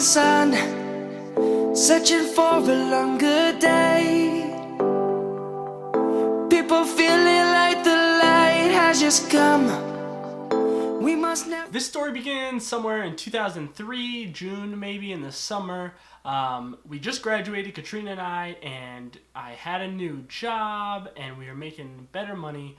sun, searching for a longer day. People feeling like the light has just come. We must never. This story begins somewhere in 2003, June maybe, in the summer. We just graduated, Katrina and I had a new job and we were making better money.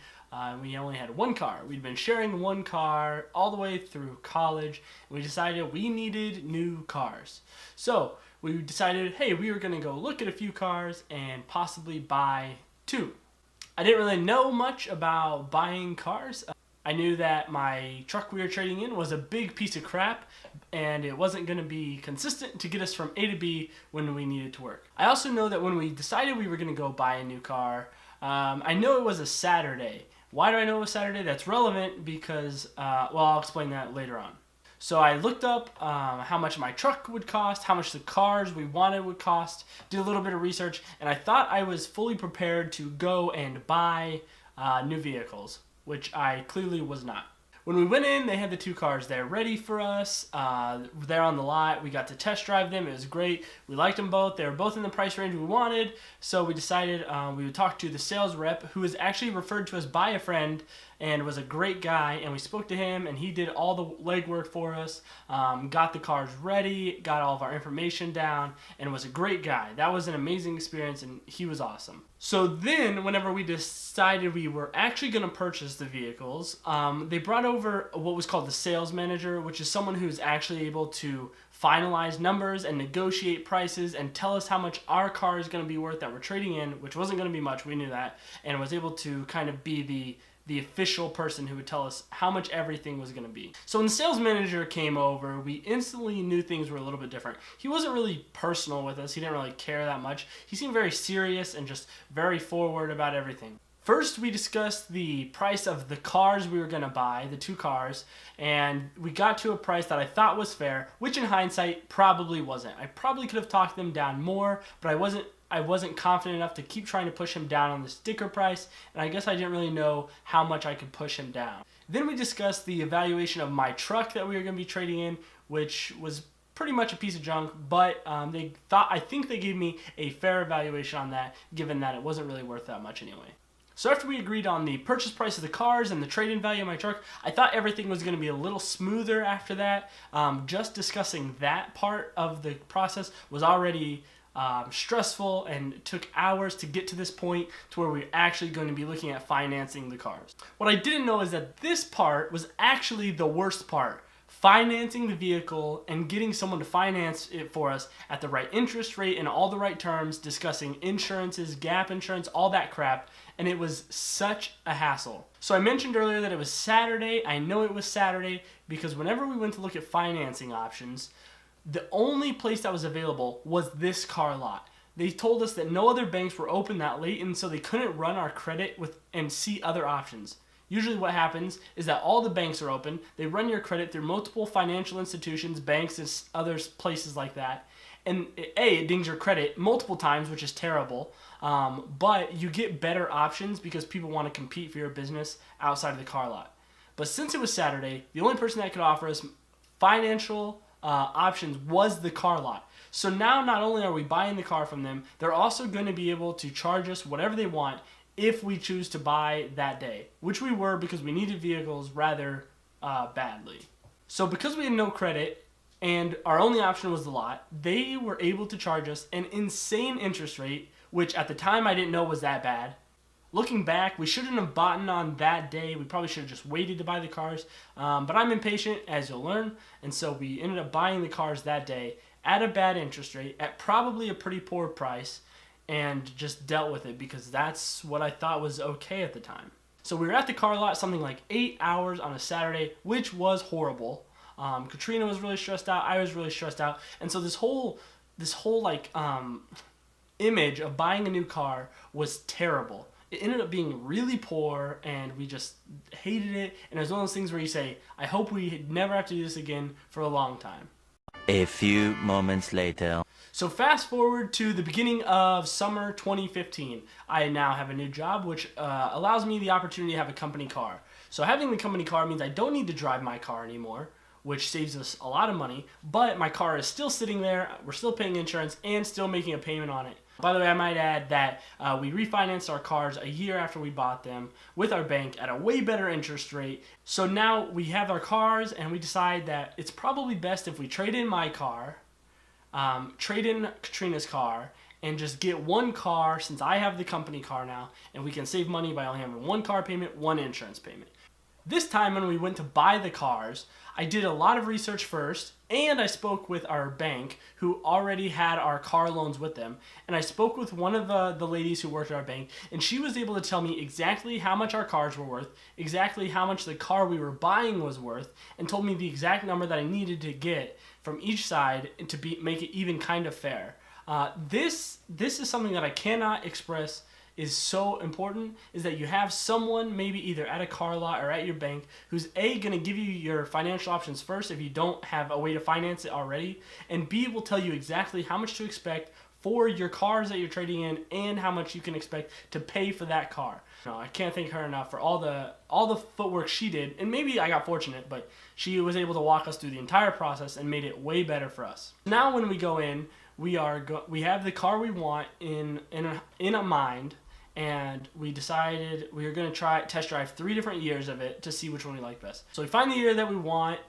We only had one car. We'd been sharing one car all the way through college, and we decided we needed new cars. So we decided, hey, we were going to go look at a few cars and possibly buy two. I didn't really know much about buying cars. I knew that my truck we were trading in was a big piece of crap and it wasn't going to be consistent to get us from A to B when we needed to work. I also know that when we decided we were going to go buy a new car, I know it was a Saturday. Why do I know it was Saturday? That's relevant because, I'll explain that later on. So I looked up how much my truck would cost, how much the cars we wanted would cost, did a little bit of research, and I thought I was fully prepared to go and buy new vehicles, which I clearly was not. When we went in, they had the two cars there ready for us. They're on the lot. We got to test drive them. It was great. We liked them both. They were both in the price range we wanted. So we decided we would talk to the sales rep, who was actually referred to us by a friend and was a great guy. And we spoke to him, and he did all the legwork for us, got the cars ready, got all of our information down, and was a great guy. That was an amazing experience, and he was awesome. So then, whenever we decided we were actually going to purchase the vehicles, they brought over what was called the sales manager, which is someone who's actually able to finalize numbers and negotiate prices and tell us how much our car is going to be worth that we're trading in, which wasn't going to be much, we knew that, and was able to kind of be the official person who would tell us how much everything was going to be. So when the sales manager came over, we instantly knew things were a little bit different. He wasn't really personal with us. He didn't really care that much. He seemed very serious and just very forward about everything. First, we discussed the price of the cars we were going to buy, the two cars, and we got to a price that I thought was fair, which in hindsight probably wasn't. I probably could have talked them down more, but I wasn't confident enough to keep trying to push him down on the sticker price, and I guess I didn't really know how much I could push him down. Then we discussed the evaluation of my truck that we were going to be trading in, which was pretty much a piece of junk, but I think they gave me a fair evaluation on that, given that it wasn't really worth that much anyway. So after we agreed on the purchase price of the cars and the trade-in value of my truck, I thought everything was going to be a little smoother after that. Just discussing that part of the process was already stressful and took hours to get to this point to where we're actually going to be looking at financing the cars. What I didn't know is that this part was actually the worst part. Financing the vehicle and getting someone to finance it for us at the right interest rate and all the right terms, discussing insurances, gap insurance, all that crap, and it was such a hassle. So I mentioned earlier that it was Saturday. I know it was Saturday because whenever we went to look at financing options, the only place that was available was this car lot. They told us that no other banks were open that late, and so they couldn't run our credit and see other options. Usually what happens is that all the banks are open, they run your credit through multiple financial institutions, banks, and other places like that, and it dings your credit multiple times, which is terrible, but you get better options because people want to compete for your business outside of the car lot. But since it was Saturday, the only person that could offer us financial options was the car lot. So now not only are we buying the car from them, they're also going to be able to charge us whatever they want if we choose to buy that day, which we were because we needed vehicles rather badly. So because we had no credit and our only option was the lot, they were able to charge us an insane interest rate, which at the time I didn't know was that bad. Looking back, we shouldn't have bought on that day. We probably should have just waited to buy the cars. But I'm impatient, as you'll learn. And so we ended up buying the cars that day at a bad interest rate, at probably a pretty poor price, and just dealt with it because that's what I thought was okay at the time. So we were at the car lot something like 8 hours on a Saturday, which was horrible. Katrina was really stressed out. I was really stressed out. And so this whole image of buying a new car was terrible. It ended up being really poor, and we just hated it. And it was one of those things where you say, I hope we never have to do this again for a long time. A few moments later. So fast forward to the beginning of summer 2015. I now have a new job, which allows me the opportunity to have a company car. So having the company car means I don't need to drive my car anymore, which saves us a lot of money, but my car is still sitting there, we're still paying insurance, and still making a payment on it. By the way, I might add that we refinanced our cars a year after we bought them with our bank at a way better interest rate. So now we have our cars, and we decide that it's probably best if we trade in my car, trade in Katrina's car, and just get one car since I have the company car now, and we can save money by only having one car payment, one insurance payment. This time when we went to buy the cars, I did a lot of research first, and I spoke with our bank who already had our car loans with them. And I spoke with one of the ladies who worked at our bank, and she was able to tell me exactly how much our cars were worth, exactly how much the car we were buying was worth, and told me the exact number that I needed to get from each side to make it even kind of fair. This is something that I cannot express is so important, is that you have someone maybe either at a car lot or at your bank who's A, going to give you your financial options first if you don't have a way to finance it already, and B, will tell you exactly how much to expect for your cars that you're trading in and how much you can expect to pay for that car. No, I can't thank her enough for all the footwork she did, and maybe I got fortunate, but she was able to walk us through the entire process and made it way better for us. Now when we go in, we have the car we want in a mind, and we decided we were going to test drive 3 different years of it to see which one we like best. So we find the year that we want.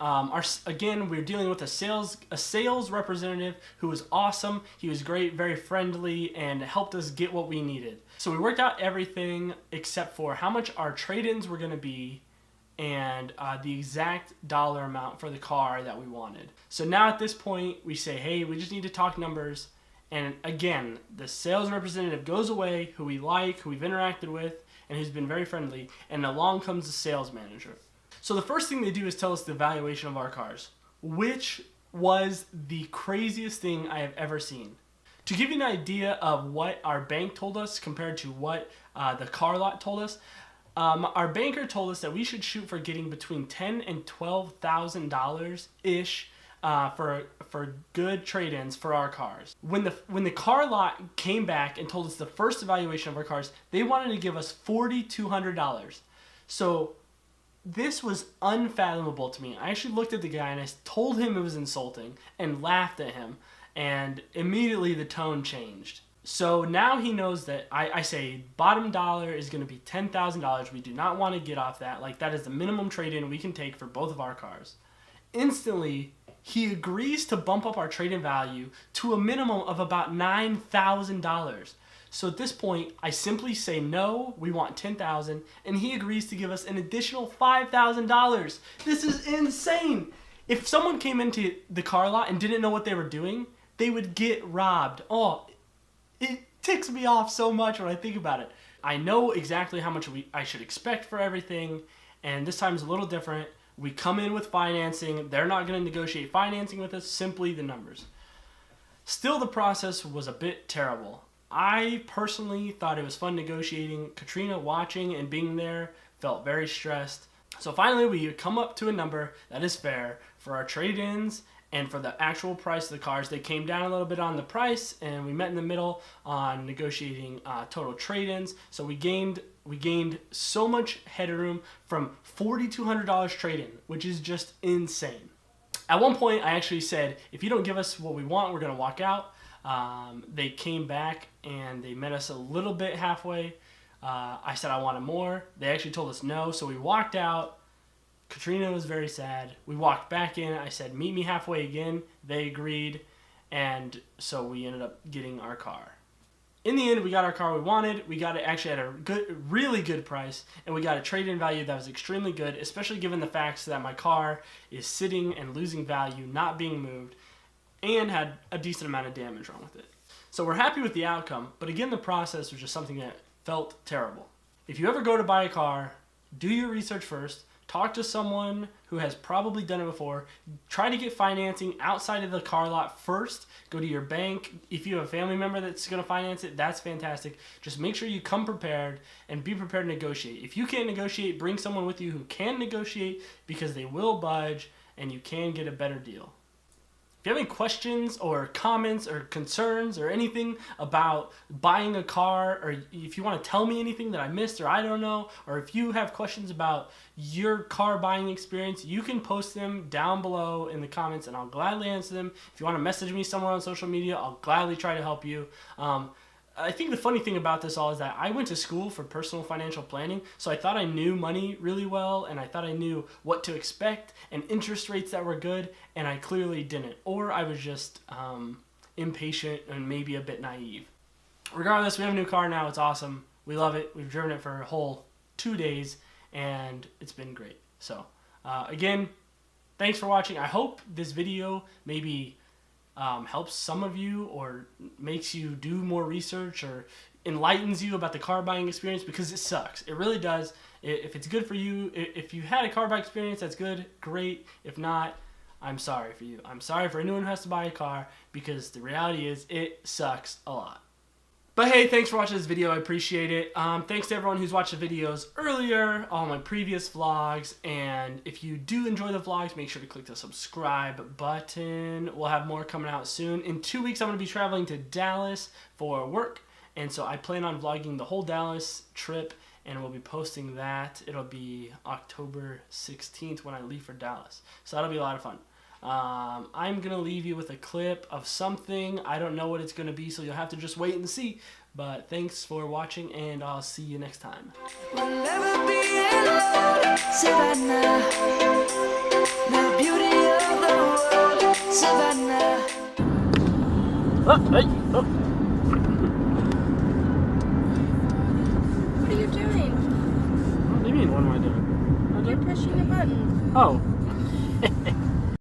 Again, we're dealing with a sales representative who was awesome. He was great, very friendly, and helped us get what we needed. So we worked out everything except for how much our trade-ins were going to be and the exact dollar amount for the car that we wanted. So now at this point, we say, hey, we just need to talk numbers. And again, the sales representative goes away, who we like, who we've interacted with, and who's been very friendly, and along comes the sales manager. So the first thing they do is tell us the valuation of our cars, which was the craziest thing I have ever seen. To give you an idea of what our bank told us compared to what the car lot told us, our banker told us that we should shoot for getting between $10,000 and $12,000 ish for good trade-ins for our cars. When the car lot came back and told us the first evaluation of our cars, they wanted to give us $4,200. So this was unfathomable to me. I actually looked at the guy and I told him it was insulting and laughed at him, and immediately the tone changed. So now he knows that I say bottom dollar is going to be $10,000. We do not want to get off that. Like, that is the minimum trade-in we can take for both of our cars. Instantly, he agrees to bump up our trade-in value to a minimum of about $9,000. So at this point, I simply say no, we want $10,000, and he agrees to give us an additional $5,000. This is insane. If someone came into the car lot and didn't know what they were doing, they would get robbed. Oh, it ticks me off so much when I think about it. I know exactly how much I should expect for everything, and this time is a little different. We come in with financing. They're not going to negotiate financing with us, simply the numbers. Still, the process was a bit terrible. I personally thought it was fun negotiating. Katrina, watching and being there, felt very stressed. So finally, we come up to a number that is fair for our trade-ins and for the actual price of the cars. They came down a little bit on the price, and we met in the middle on negotiating total trade-ins. So we gained so much headroom from $4,200 trade-in, which is just insane. At one point, I actually said, if you don't give us what we want, we're going to walk out. They came back and they met us a little bit halfway. I said I wanted more. They actually told us no, so we walked out. Katrina was very sad. We walked back in. I said, meet me halfway again. They agreed, and so we ended up getting our car. In the end, we got our car we wanted. We got it actually at a really good price, and we got a trade-in value that was extremely good, especially given the facts that my car is sitting and losing value, not being moved, and had a decent amount of damage wrong with it. So we're happy with the outcome, but again, the process was just something that felt terrible. If you ever go to buy a car, do your research first. Talk to someone who has probably done it before. Try to get financing outside of the car lot first. Go to your bank. If you have a family member that's going to finance it, that's fantastic. Just make sure you come prepared and be prepared to negotiate. If you can't negotiate, bring someone with you who can negotiate, because they will budge and you can get a better deal. If you have any questions or comments or concerns or anything about buying a car, or if you want to tell me anything that I missed or I don't know, or if you have questions about your car buying experience, you can post them down below in the comments and I'll gladly answer them. If you want to message me somewhere on social media, I'll gladly try to help you. I think the funny thing about this all is that I went to school for personal financial planning, so I thought I knew money really well, and I thought I knew what to expect and interest rates that were good, and I clearly didn't. Or I was just impatient and maybe a bit naive. Regardless, we have a new car now. It's awesome. We love it. We've driven it for a whole 2 days, and it's been great. So, again, thanks for watching. I hope this video maybe helps some of you or makes you do more research or enlightens you about the car buying experience, because it sucks. It really does. If it's good for you, if you had a car buying experience, that's good, great. If not, I'm sorry for you. I'm sorry for anyone who has to buy a car, because the reality is it sucks a lot. But hey, thanks for watching this video. I appreciate it. Thanks to everyone who's watched the videos earlier, all my previous vlogs. And if you do enjoy the vlogs, make sure to click the subscribe button. We'll have more coming out soon. In 2 weeks, I'm going to be traveling to Dallas for work. And so I plan on vlogging the whole Dallas trip, and we'll be posting that. It'll be October 16th when I leave for Dallas. So that'll be a lot of fun. I'm going to leave you with a clip of something. I don't know what it's going to be, so you'll have to just wait and see. But thanks for watching, and I'll see you next time. We'll never be alone, Savannah. The beauty of the world, Savannah. Oh, hey, oh. What are you doing? What do you mean, what am I doing? You're pushing a button. Oh.